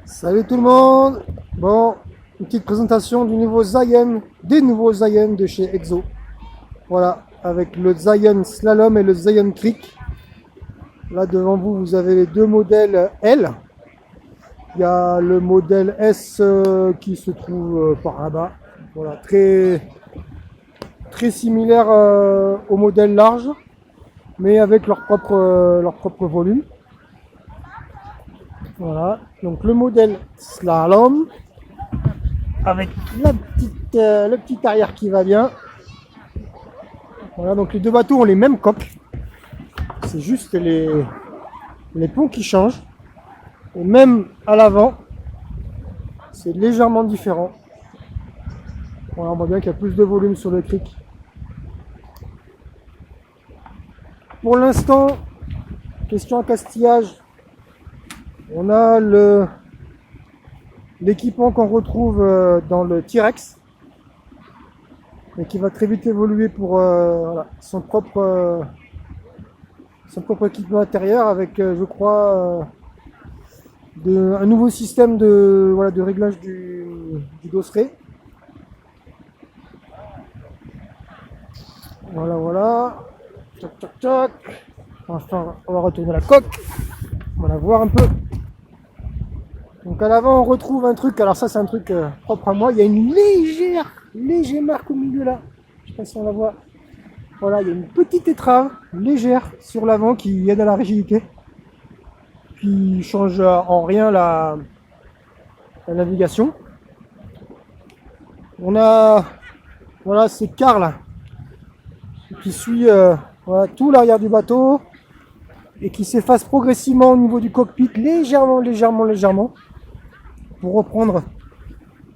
Salut tout le monde. Bon, une petite présentation du nouveau Zion, des nouveaux Zion de chez Exo. Voilà, avec le Zion Slalom et le Zion Creek. Là devant vous, vous avez les deux modèles L. Il y a le modèle S qui se trouve par là-bas. Voilà, très similaire au modèle large, mais avec leur propre volume. Voilà, donc le modèle Slalom avec le petit arrière qui va bien. Voilà, donc les deux bateaux ont les mêmes coques. C'est juste les ponts qui changent. Et même à l'avant, c'est légèrement différent. Voilà, on voit bien qu'il y a plus de volume sur le cric. Pour l'instant, question accastillage, on a l'équipement qu'on retrouve dans le T-Rex, et qui va très vite évoluer pour voilà, son propre équipement intérieur avec, je crois, un nouveau système de réglage du dosseret. Voilà. Tac. Enfin, on va retourner la coque. On va la voir un peu. Donc à l'avant, on retrouve un truc. Alors ça, c'est un truc propre à moi. Il y a une légère marque au milieu là. Je sais pas si on la voit. Voilà, il y a une petite étrave légère sur l'avant qui aide à la rigidité. Qui change en rien la navigation. On a voilà ces cars là qui suit voilà, tout l'arrière du bateau et qui s'efface progressivement au niveau du cockpit légèrement pour reprendre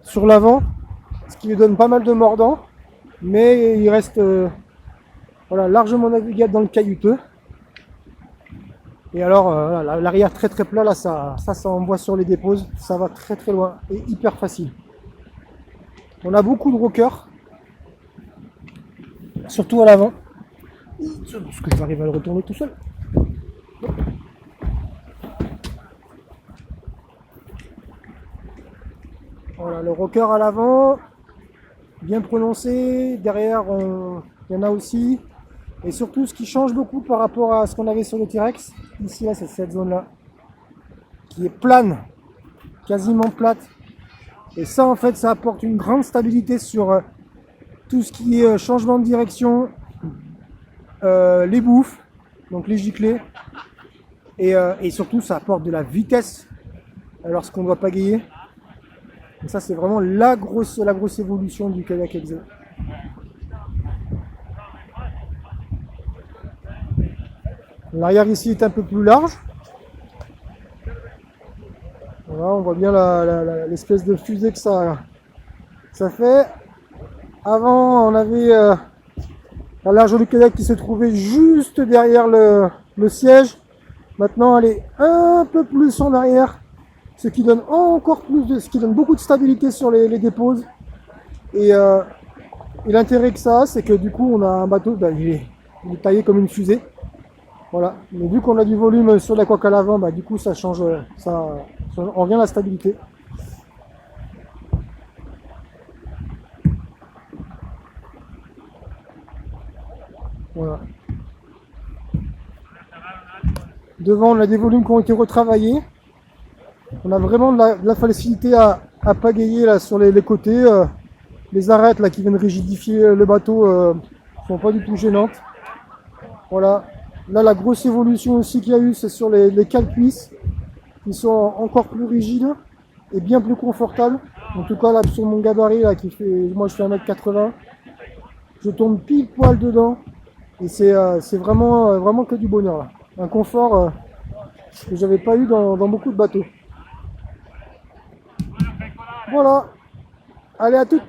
sur l'avant, ce qui lui donne pas mal de mordant, mais il reste voilà, largement navigable dans le caillouteux. Et alors voilà, l'arrière très plat là, ça envoie sur les déposes, ça va très loin et hyper facile. On a beaucoup de rockers, surtout à l'avant. Parce que j'arrive à le retourner tout seul. Voilà, le rocker à l'avant, bien prononcé. Derrière, il y en a aussi. Et surtout, ce qui change beaucoup par rapport à ce qu'on avait sur le T-Rex, ici, là, c'est cette zone-là, qui est plane, quasiment plate. Et ça, en fait, ça apporte une grande stabilité sur tout ce qui est changement de direction, les bouffes, donc les giclées. Et surtout, ça apporte de la vitesse lorsqu'on doit pagayer. Et ça, c'est vraiment la grosse évolution du kayak Exo. L'arrière ici est un peu plus large. Voilà, on voit bien l'espèce de fusée que ça fait. Avant, on avait la largeur du kayak qui se trouvait juste derrière le siège. Maintenant, elle est un peu plus en arrière, ce qui donne ce qui donne beaucoup de stabilité sur les déposes. Et l'intérêt que ça a, c'est que du coup, on a un bateau, il est taillé comme une fusée. Voilà. Mais vu qu'on a du volume sur la coque à l'avant, du coup, ça change, on revient à la stabilité. Voilà. Devant, on a des volumes qui ont été retravaillés. On a vraiment de la facilité à pagayer là, sur les côtés. Les arêtes là, qui viennent rigidifier le bateau sont pas du tout gênantes. Voilà. Là, la grosse évolution aussi qu'il y a eu, c'est sur les cale-cuisses, qui sont encore plus rigides et bien plus confortables. En tout cas, là, sur mon gabarit, là, moi je fais 1m80, je tombe pile poil dedans. Et c'est vraiment que du bonheur là. Un confort que j'avais pas eu dans beaucoup de bateaux. Voilà. Allez, à toutes.